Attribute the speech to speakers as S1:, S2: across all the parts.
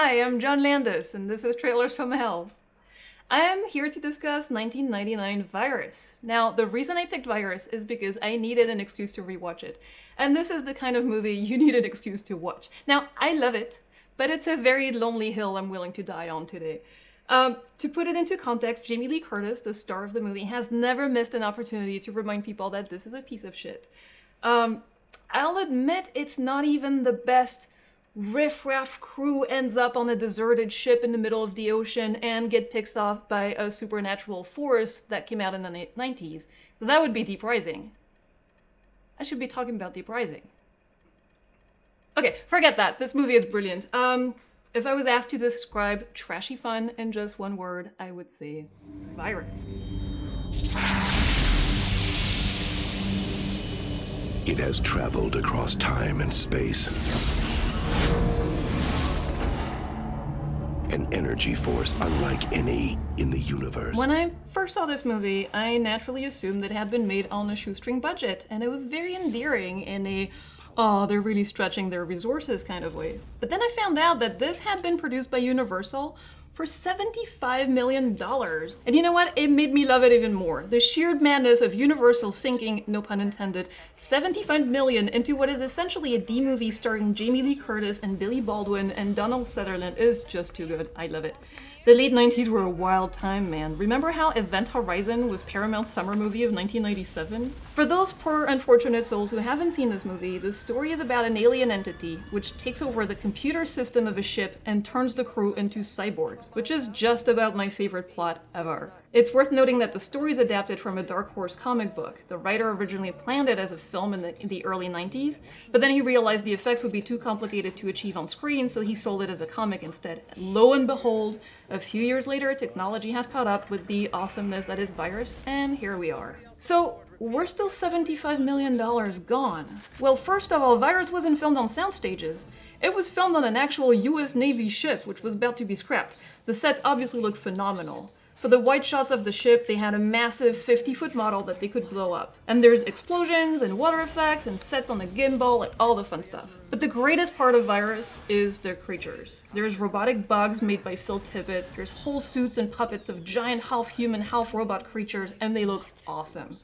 S1: Hi, I'm John Landis, and this is Trailers from Hell. I am here to discuss 1999 Virus. Now, the reason I picked Virus is because I needed an excuse to rewatch it. And this is the kind of movie you need an excuse to watch. Now, I love it, but it's a very lonely hill I'm willing to die on today. To put it into context, Jamie Lee Curtis, the star of the movie, has never missed an opportunity to remind people that this is a piece of shit. I'll admit it's not even the best riff-raff crew ends up on a deserted ship in the middle of the ocean and get picked off by a supernatural force that came out in the 90s. Because that would be Deep Rising. I should be talking about Deep Rising. Okay, forget that. This movie is brilliant. If I was asked to describe trashy fun in just one word, I would say Virus.
S2: It has traveled across time and space. An energy force unlike any in the universe.
S1: When I first saw this movie, I naturally assumed it had been made on a shoestring budget, and it was very endearing in a, oh, they're really stretching their resources kind of way. But then I found out that this had been produced by Universal for $75 million. And you know what? It made me love it even more. The sheer madness of Universal sinking, no pun intended, $75 million into what is essentially a D-movie starring Jamie Lee Curtis and Billy Baldwin and Donald Sutherland is just too good. I love it. The late 90s were a wild time, man. Remember how Event Horizon was Paramount's summer movie of 1997? For those poor unfortunate souls who haven't seen this movie, the story is about an alien entity which takes over the computer system of a ship and turns the crew into cyborgs, which is just about my favorite plot ever. It's worth noting that the story is adapted from a Dark Horse comic book. The writer originally planned it as a film in the early 90s, but then he realized the effects would be too complicated to achieve on screen, so he sold it as a comic instead. And lo and behold, a few years later, technology had caught up with the awesomeness that is Virus, and here we are. So, we're still $75 million gone. Well, first of all, Virus wasn't filmed on sound stages. It was filmed on an actual US Navy ship, which was about to be scrapped. The sets obviously look phenomenal. For the wide shots of the ship, they had a massive 50-foot model that they could blow up. And there's explosions and water effects and sets on the gimbal, like all the fun stuff. But the greatest part of Virus is their creatures. There's robotic bugs made by Phil Tippett, there's whole suits and puppets of giant half-human, half-robot creatures, and they look awesome.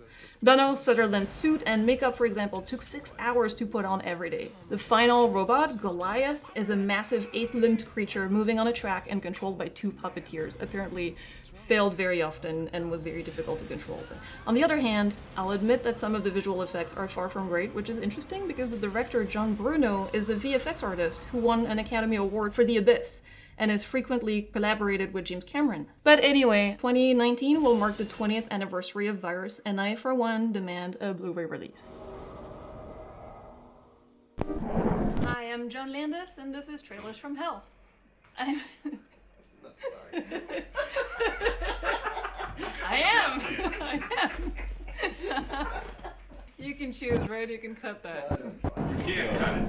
S1: Donald Sutherland's suit and makeup, for example, took 6 hours to put on every day. The final robot, Goliath, is a massive 8-limbed creature moving on a track and controlled by 2 puppeteers, apparently failed very often and was very difficult to control. But on the other hand, I'll admit that some of the visual effects are far from great, which is interesting because the director, John Bruno, is a VFX artist who won an Academy Award for The Abyss, and has frequently collaborated with James Cameron. But anyway, 2019 will mark the 20th anniversary of Virus, and I, for one, demand a Blu-ray release. Hi, I'm John Landis, and this is Trailers from Hell. I am! You can choose, right? You can cut that.
S3: You can't cut it.